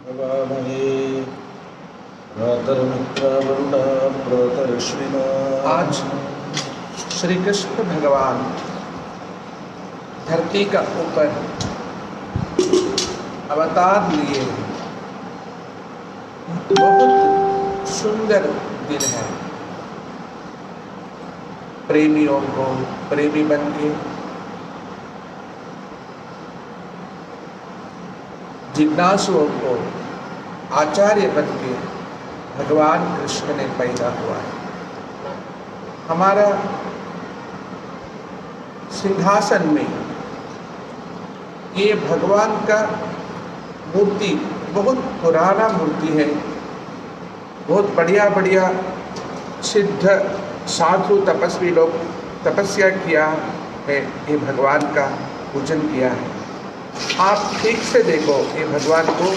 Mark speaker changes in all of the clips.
Speaker 1: नवामहे भ्रातर्मित्रावरुणा भ्रातर्श्विना।
Speaker 2: आज श्री कृष्ण भगवान धरती का ऊपर अवतार लिए। बहुत सुंदर दिन है। प्रेमियों को प्रेमी बन के, जिज्ञासुओं को आचार्य बन के भगवान कृष्ण ने पैदा हुआ है। हमारा सिंहासन में ये भगवान का मूर्ति बहुत पुराना मूर्ति है। बहुत बढ़िया बढ़िया सिद्ध साधु तपस्वी लोग तपस्या किया है, ये भगवान का पूजन किया है। आप ठीक से देखो ये भगवान को।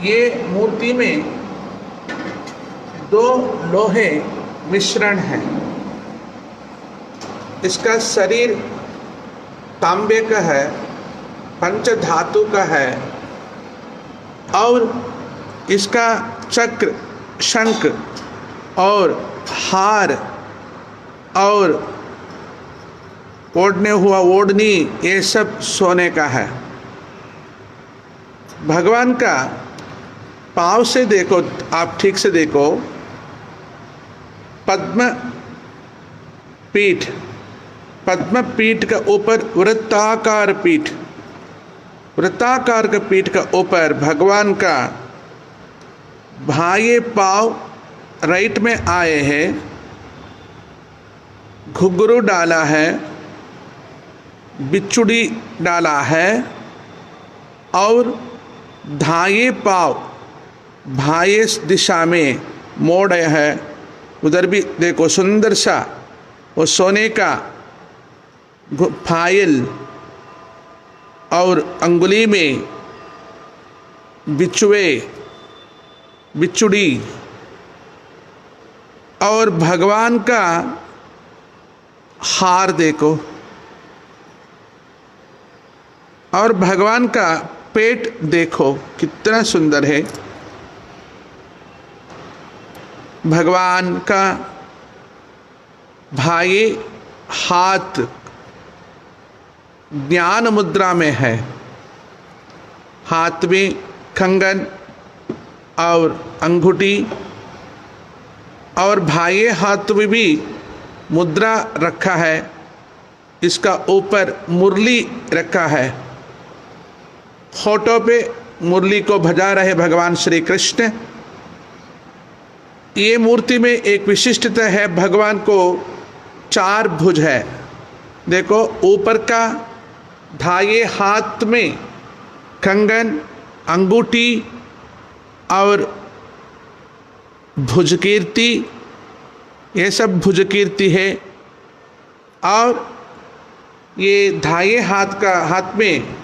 Speaker 2: ये मूर्ति में दो लोहे मिश्रण है। इसका शरीर तांबे का है, पंच धातु का है, और इसका चक्र, शंख और हार और ओढ़ने हुआ ओढ़नी, ये सब सोने का है। भगवान का पाँव से देखो, आप ठीक से देखो, पद्म पीठ, पद्म पीठ का ऊपर वृत्ताकार पीठ, वृत्ताकार का पीठ का ऊपर भगवान का बाह्य पाँव राइट में आए हैं, घुंघरू डाला है, बिच्छुड़ी डाला है, और दाएं पाँव बाह्य दिशा में मोड़े है। उधर भी देखो सुंदर सा वो सोने का फाइल, और अंगुली में बिच्छुए, बिच्छुड़ी, और भगवान का हार देखो, और भगवान का पेट देखो कितना सुंदर है। भगवान का बाएं हाथ ज्ञान मुद्रा में है। हाथ में कंगन और अंगूठी, और बाएं हाथ में भी मुद्रा रखा है। इसका ऊपर मुरली रखा है। होठों पे मुरली को बजा रहे भगवान श्री कृष्ण। ये मूर्ति में एक विशिष्टता है, भगवान को चार भुज है। देखो ऊपर का दाएं हाथ में कंगन, अंगूठी और भुजकीर्ति, ये सब भुजकीर्ति है। और ये दाएं हाथ में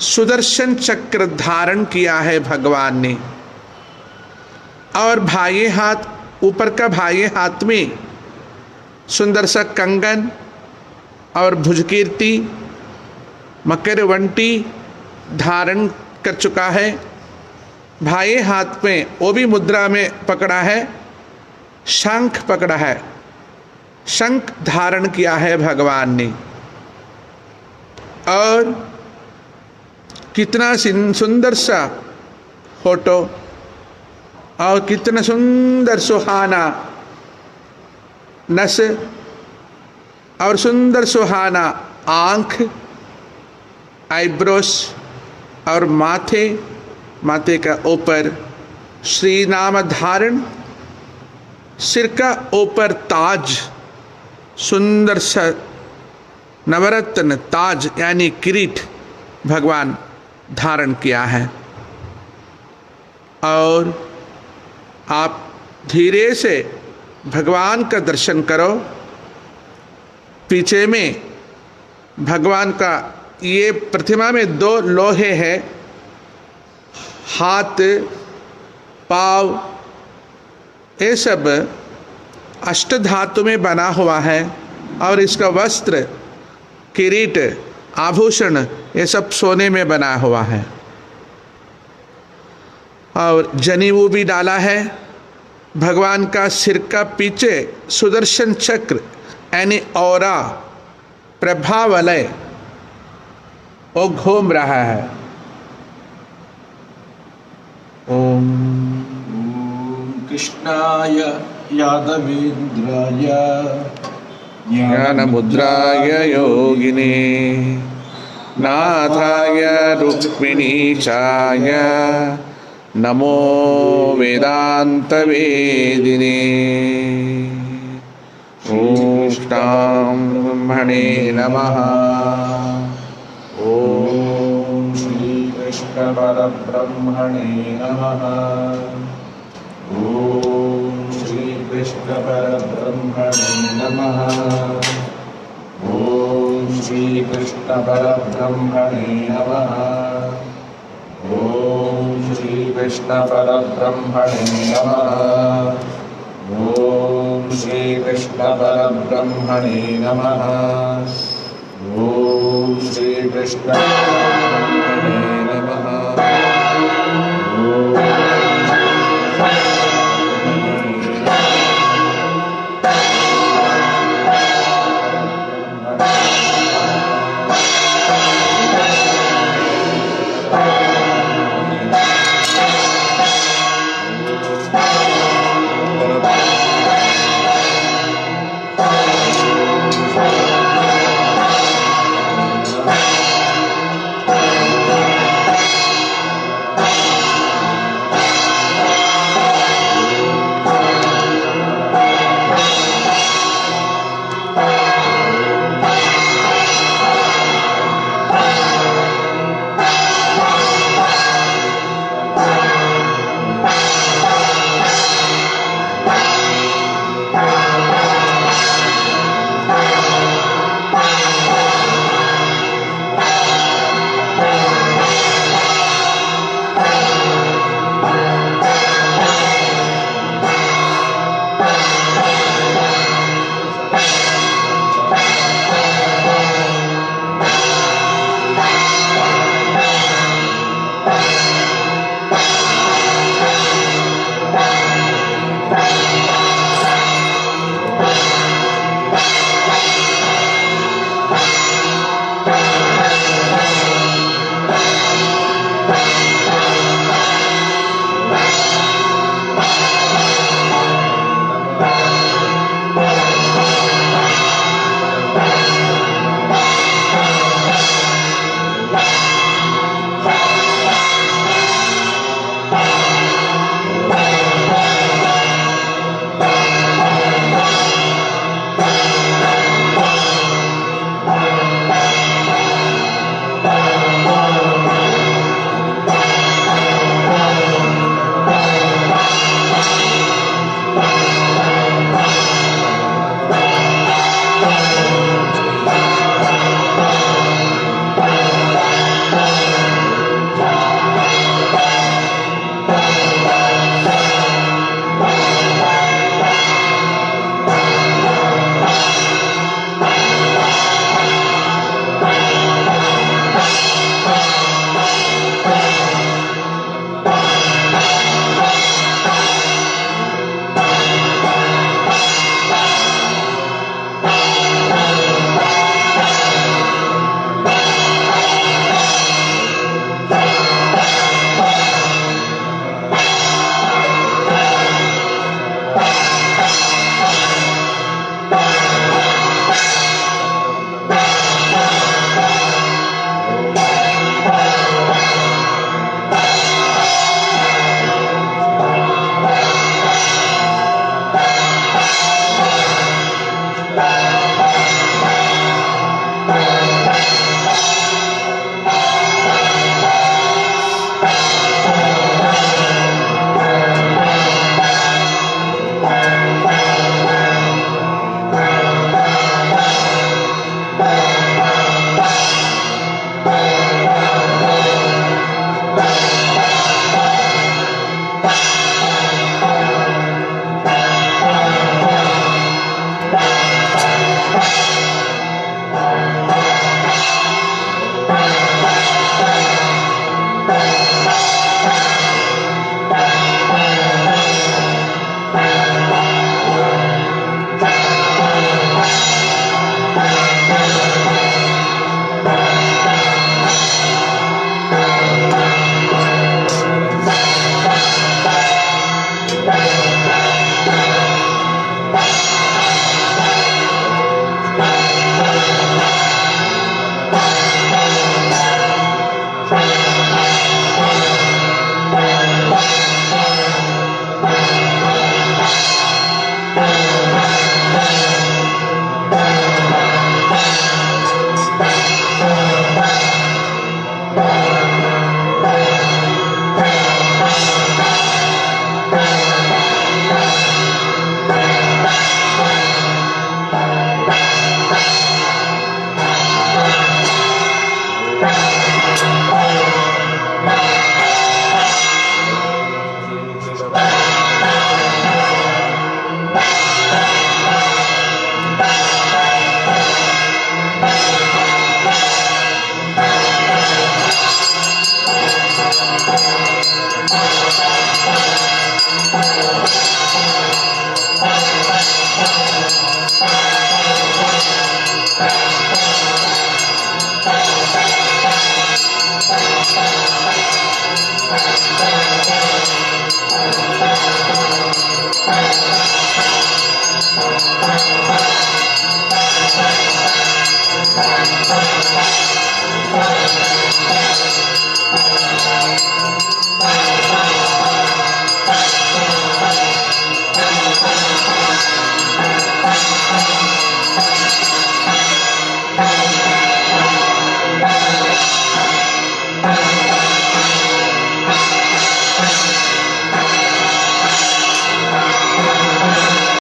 Speaker 2: सुदर्शन चक्र धारण किया है भगवान ने। और बाएं हाथ, ऊपर का बाएं हाथ में सुंदर सा कंगन और भुजकीर्ति, मकरवंटी धारण कर चुका है। बाएं हाथ में वो भी मुद्रा में पकड़ा है, शंख पकड़ा है, शंख धारण किया है भगवान ने। और कितना सुंदर सा फोटो, और कितना सुंदर सुहाना नस, और सुंदर सुहाना आँख, आईब्रोस, और माथे का ऊपर श्री नाम धारण, सिर का ऊपर ताज, सुंदर सा नवरत्न ताज यानी किरीट भगवान धारण किया है। और आप धीरे से भगवान का दर्शन करो। पीछे में भगवान का ये प्रतिमा में दो लोहे हैं, हाथ, पाँव, ये सब अष्टधातु में बना हुआ है। और इसका वस्त्र, किरीट, आभूषण ये सब सोने में बना हुआ है। और जनेऊ भी डाला है। भगवान का सिर का पीछे सुदर्शन चक्र यानी औरा प्रभावलय वो घूम रहा है। ओम
Speaker 1: कृष्णाय यादवेन्द्राय
Speaker 2: ज्ञानमुद्राय योगिने नाथाय रुक्मिणीचाय नमो वेदान्तवेदिने। ओष्टां ब्रह्मणे नमः।
Speaker 1: ॐ श्रीकृष्णपरब्रह्मणे नमः। ॐ श्रीकृष्णपरब्रह्मणे नमः। ॐ श्रीकृष्णपरब्रह्मणे नमः। ॐ श्रीकृष्णपरब्रह्मणे नमः। ॐ श्रीकृष्णपरब्रह्मणे नमः। ॐ श्रीकृष्ण